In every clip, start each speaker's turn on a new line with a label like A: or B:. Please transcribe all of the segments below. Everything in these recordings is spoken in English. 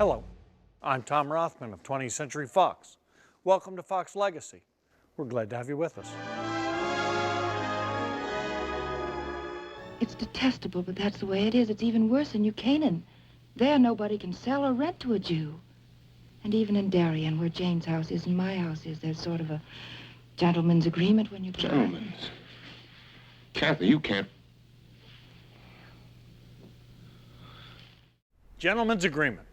A: Hello, I'm Tom Rothman of 20th Century Fox. Welcome to Fox Legacy. We're glad to have you with us.
B: It's detestable, but that's the way it is. It's even worse in New Canaan. There, nobody can sell or rent to a Jew. And even in Darien, where Jane's house is and my house is, there's sort of a gentleman's agreement when you buy.
C: Gentlemen's? Kathy, you can't...
A: Gentleman's agreement,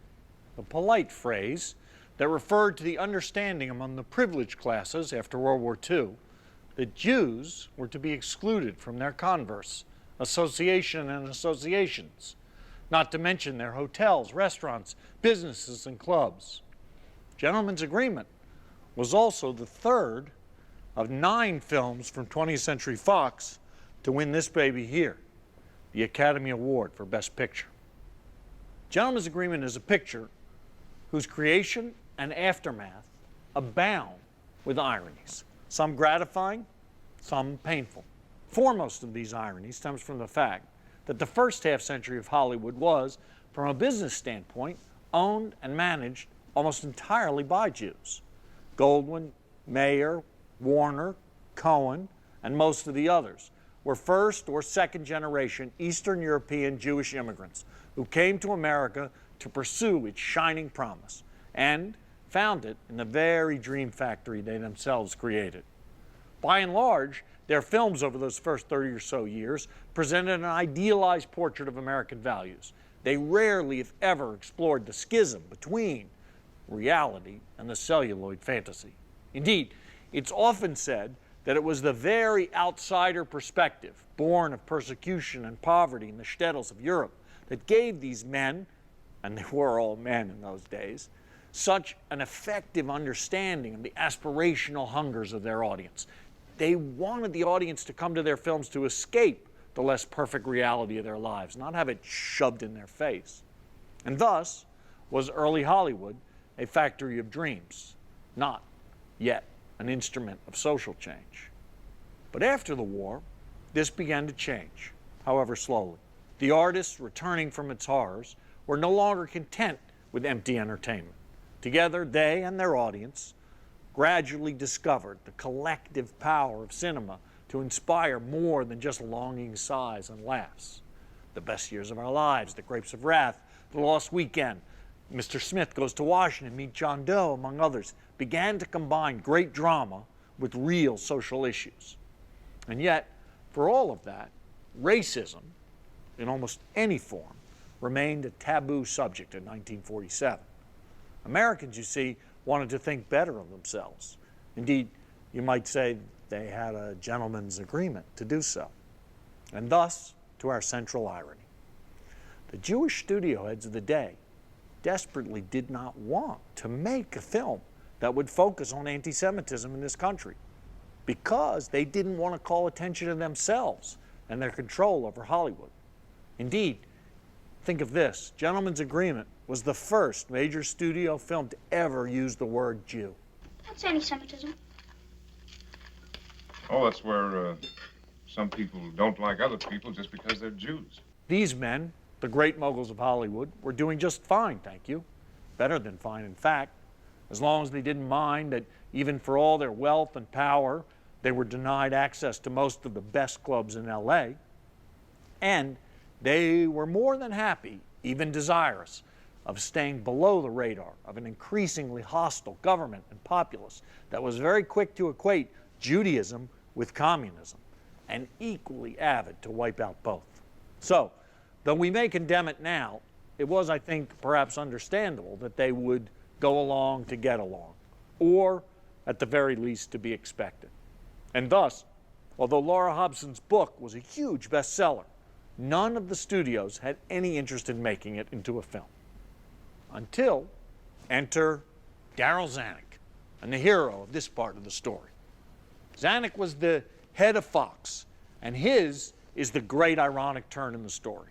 A: a polite phrase that referred to the understanding among the privileged classes after World War II that Jews were to be excluded from their converse, association and associations, not to mention their hotels, restaurants, businesses, and clubs. Gentleman's Agreement was also the third of 9 films from 20th Century Fox to win this baby here, the Academy Award for Best Picture. Gentleman's Agreement is a picture whose creation and aftermath abound with ironies, some gratifying, some painful. Foremost of these ironies stems from the fact that the first half-century of Hollywood was, from a business standpoint, owned and managed almost entirely by Jews. Goldwyn, Mayer, Warner, Cohen, and most of the others were first or second generation Eastern European Jewish immigrants who came to America to pursue its shining promise and found it in the very dream factory they themselves created. By and large, their films over those first 30 or so years presented an idealized portrait of American values. They rarely, if ever, explored the schism between reality and the celluloid fantasy. Indeed, it's often said that it was the very outsider perspective, born of persecution and poverty in the shtetls of Europe, that gave these men, and they were all men in those days, such an effective understanding of the aspirational hungers of their audience. They wanted the audience to come to their films to escape the less perfect reality of their lives, not have it shoved in their face. And thus was early Hollywood a factory of dreams, not yet an instrument of social change. But after the war, this began to change, however slowly. The artists returning from its horrors were no longer content with empty entertainment. Together, they and their audience gradually discovered the collective power of cinema to inspire more than just longing sighs and laughs. The Best Years of Our Lives, The Grapes of Wrath, The Lost Weekend, Mr. Smith Goes to Washington, Meet John Doe, among others, began to combine great drama with real social issues. And yet, for all of that, racism, in almost any form, remained a taboo subject in 1947. Americans, you see, wanted to think better of themselves. Indeed, you might say they had a gentleman's agreement to do so. And thus, to our central irony. The Jewish studio heads of the day desperately did not want to make a film that would focus on anti-Semitism in this country because they didn't want to call attention to themselves and their control over Hollywood. Indeed, think of this. Gentleman's Agreement was the first major studio film to ever use the word Jew.
D: That's anti-Semitism.
C: Oh, that's where some people don't like other people just because they're Jews.
A: These men, the great moguls of Hollywood, were doing just fine, thank you. Better than fine, in fact, as long as they didn't mind that even for all their wealth and power, they were denied access to most of the best clubs in LA. And they were more than happy, even desirous, of staying below the radar of an increasingly hostile government and populace that was very quick to equate Judaism with communism, and equally avid to wipe out both. So, though we may condemn it now, it was, I think, perhaps understandable that they would go along to get along, or at the very least to be expected. And thus, although Laura Hobson's book was a huge bestseller, none of the studios had any interest in making it into a film. Until enter Darryl Zanuck, and the hero of this part of the story. Zanuck was the head of Fox, and his is the great ironic turn in the story.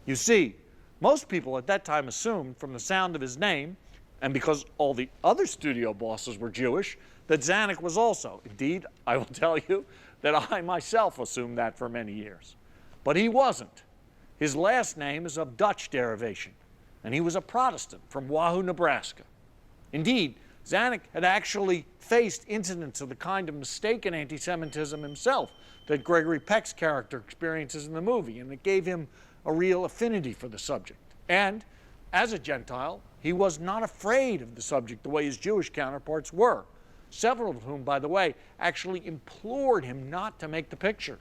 A: You see, most people at that time assumed from the sound of his name, and because all the other studio bosses were Jewish, that Zanuck was also. Indeed, I will tell you that I myself assumed that for many years. But he wasn't. His last name is of Dutch derivation, and he was a Protestant from Wahoo, Nebraska. Indeed, Zanuck had actually faced incidents of the kind of mistaken anti-Semitism himself that Gregory Peck's character experiences in the movie, and it gave him a real affinity for the subject. And as a Gentile, he was not afraid of the subject the way his Jewish counterparts were, several of whom, by the way, actually implored him not to make the picture.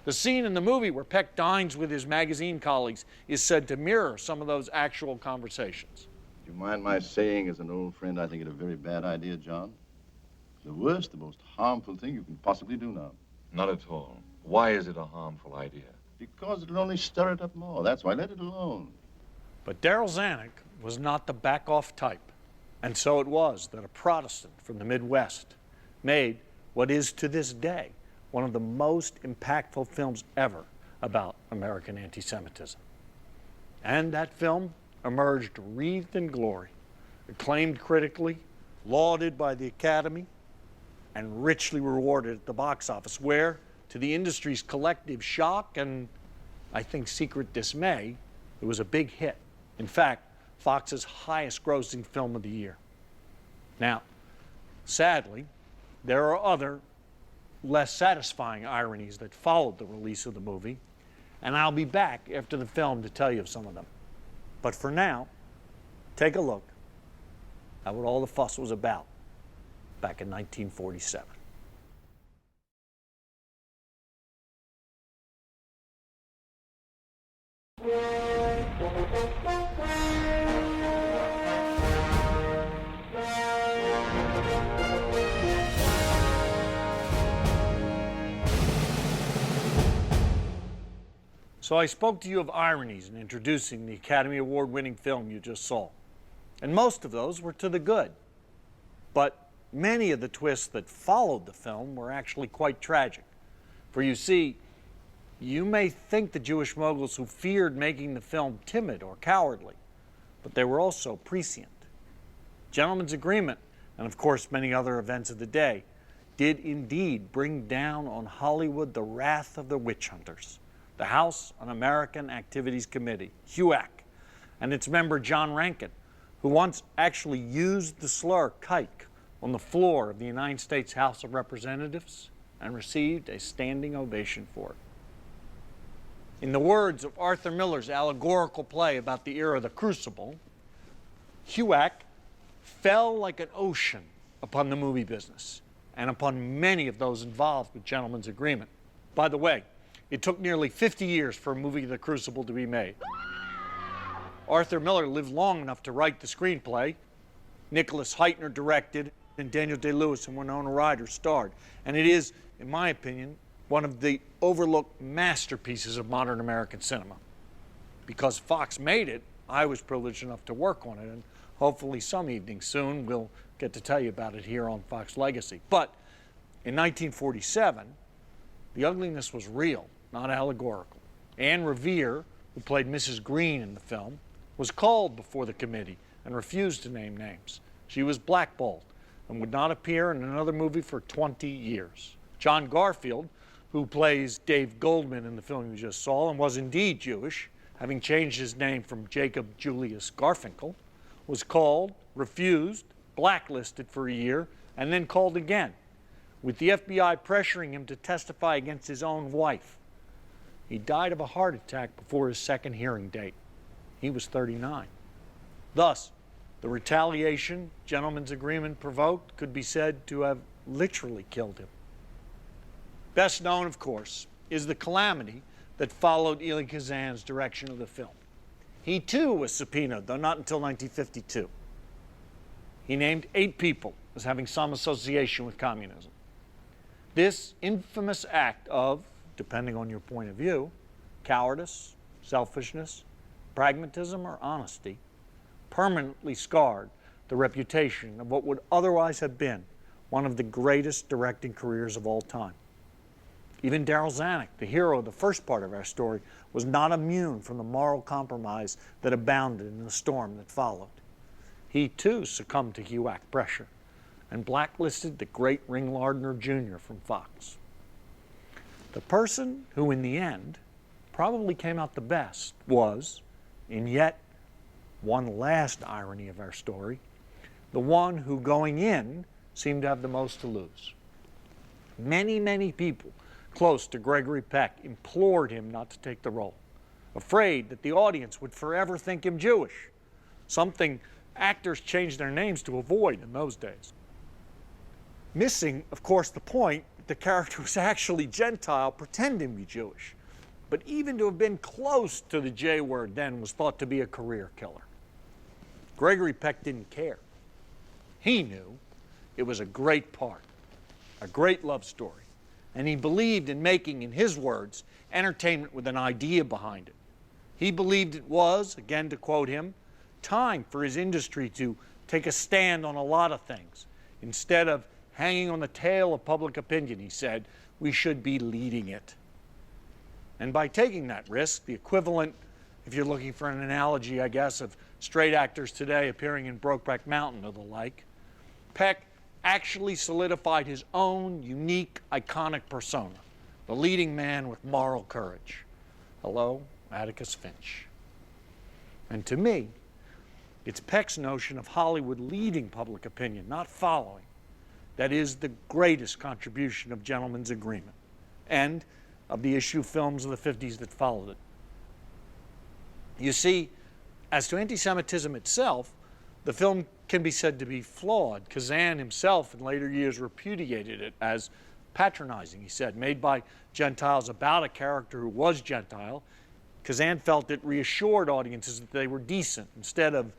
A: The scene in the movie where Peck dines with his magazine colleagues is said to mirror some of those actual conversations.
D: Do you mind my saying, as an old friend, I think it a very bad idea, John? The worst, the most harmful thing you can possibly do now.
C: Not at all. Why is it a harmful idea?
D: Because it'll only stir it up more. That's why. Let it alone.
A: But Darryl Zanuck was not the back-off type. And so it was that a Protestant from the Midwest made what is to this day one of the most impactful films ever about American anti-Semitism. And that film emerged wreathed in glory, acclaimed critically, lauded by the Academy, and richly rewarded at the box office, where, to the industry's collective shock and, I think, secret dismay, it was a big hit. In fact, Fox's highest-grossing film of the year. Now, sadly, there are other, less satisfying ironies that followed the release of the movie, and I'll be back after the film to tell you of some of them. But for now, take a look at what all the fuss was about back in 1947. So I spoke to you of ironies in introducing the Academy Award-winning film you just saw. And most of those were to the good. But many of the twists that followed the film were actually quite tragic. For you see, you may think the Jewish moguls who feared making the film timid or cowardly, but they were also prescient. Gentleman's Agreement, and of course many other events of the day, did indeed bring down on Hollywood the wrath of the witch hunters. The House Un-American Activities Committee, HUAC, and its member John Rankin, who once actually used the slur kike on the floor of the United States House of Representatives and received a standing ovation for it. In the words of Arthur Miller's allegorical play about the era of the Crucible, HUAC fell like an ocean upon the movie business and upon many of those involved with Gentleman's Agreement. By the way, it took nearly 50 years for a movie The Crucible to be made. Arthur Miller lived long enough to write the screenplay. Nicholas Heitner directed, and Daniel Day-Lewis and Winona Ryder starred. And it is, in my opinion, one of the overlooked masterpieces of modern American cinema. Because Fox made it, I was privileged enough to work on it, and hopefully some evening soon we'll get to tell you about it here on Fox Legacy. But in 1947, the ugliness was real, not allegorical. Anne Revere, who played Mrs. Green in the film, was called before the committee and refused to name names. She was blackballed and would not appear in another movie for 20 years. John Garfield, who plays Dave Goldman in the film you just saw and was indeed Jewish, having changed his name from Jacob Julius Garfinkel, was called, refused, blacklisted for a year, and then called again, with the FBI pressuring him to testify against his own wife. He died of a heart attack before his second hearing date. He was 39. Thus, the retaliation Gentleman's Agreement provoked could be said to have literally killed him. Best known, of course, is the calamity that followed Elie Kazan's direction of the film. He too was subpoenaed, though not until 1952. He named 8 people as having some association with communism. This infamous act of, depending on your point of view, cowardice, selfishness, pragmatism, or honesty, permanently scarred the reputation of what would otherwise have been one of the greatest directing careers of all time. Even Darryl Zanuck, the hero of the first part of our story, was not immune from the moral compromise that abounded in the storm that followed. He too succumbed to HUAC pressure and blacklisted the great Ring Lardner Jr. from Fox. The person who, in the end, probably came out the best was, in yet One last irony of our story, the one who going in seemed to have the most to lose. Many, many people close to Gregory Peck implored him not to take the role, afraid that the audience would forever think him Jewish, something actors changed their names to avoid in those days. Missing, of course, the point that the character was actually Gentile, pretending to be Jewish. But even to have been close to the J word then was thought to be a career killer. Gregory Peck didn't care. He knew it was a great part, a great love story, and he believed in making, in his words, entertainment with an idea behind it. He believed it was, again to quote him, time for his industry to take a stand on a lot of things. Instead of hanging on the tail of public opinion, he said, we should be leading it. And by taking that risk, the equivalent, if you're looking for an analogy, I guess, of straight actors today appearing in Brokeback Mountain or the like, Peck actually solidified his own unique, iconic persona, the leading man with moral courage. Hello, Atticus Finch. And to me, it's Peck's notion of Hollywood leading public opinion, not following, that is the greatest contribution of Gentleman's Agreement and of the issue films of the 50s that followed it. You see, as to anti-Semitism itself, the film can be said to be flawed. Kazan himself in later years repudiated it as patronizing, he said, made by Gentiles about a character who was Gentile. Kazan felt it reassured audiences that they were decent instead of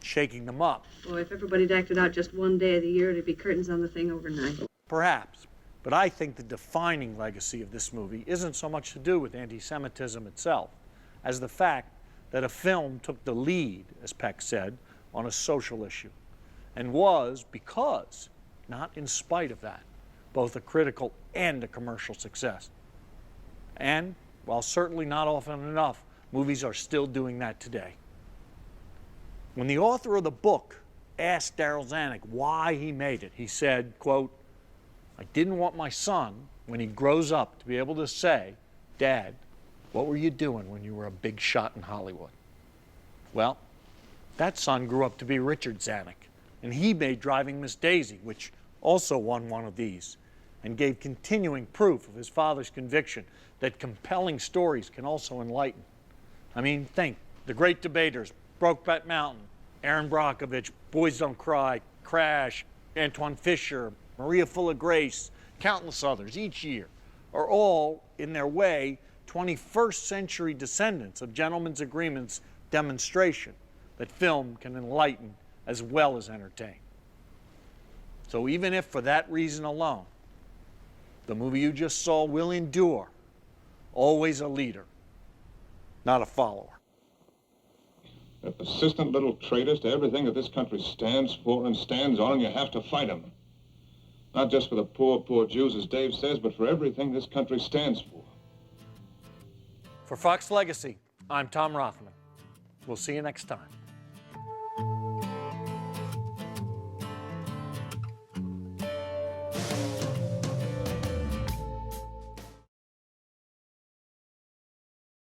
A: shaking them up.
E: Boy, if everybody'd acted out just one day of the year, there'd be curtains on the thing overnight.
A: Perhaps. But I think the defining legacy of this movie isn't so much to do with anti-Semitism itself as the fact that a film took the lead, as Peck said, on a social issue, and was, because, not in spite of that, both a critical and a commercial success. And, while certainly not often enough, movies are still doing that today. When the author of the book asked Darryl Zanuck why he made it, he said, quote, I didn't want my son, when he grows up, to be able to say, Dad, what were you doing when you were a big shot in Hollywood? Well, that son grew up to be Richard Zanuck, and he made Driving Miss Daisy, which also won one of these, and gave continuing proof of his father's conviction that compelling stories can also enlighten. I mean, think, The Great Debaters, Brokeback Mountain, Aaron Brockovich, Boys Don't Cry, Crash, Antoine Fisher, Maria Full of Grace, countless others each year, are all, in their way, 21st century descendants of Gentleman's Agreement's demonstration that film can enlighten as well as entertain. So even if for that reason alone, the movie you just saw will endure, always a leader, not a follower.
C: They're persistent little traitors to everything that this country stands for and stands on, and you have to fight them. Not just for the poor, poor Jews, as Dave says, but for everything this country stands for.
A: For Fox Legacy, I'm Tom Rothman. We'll see you next time.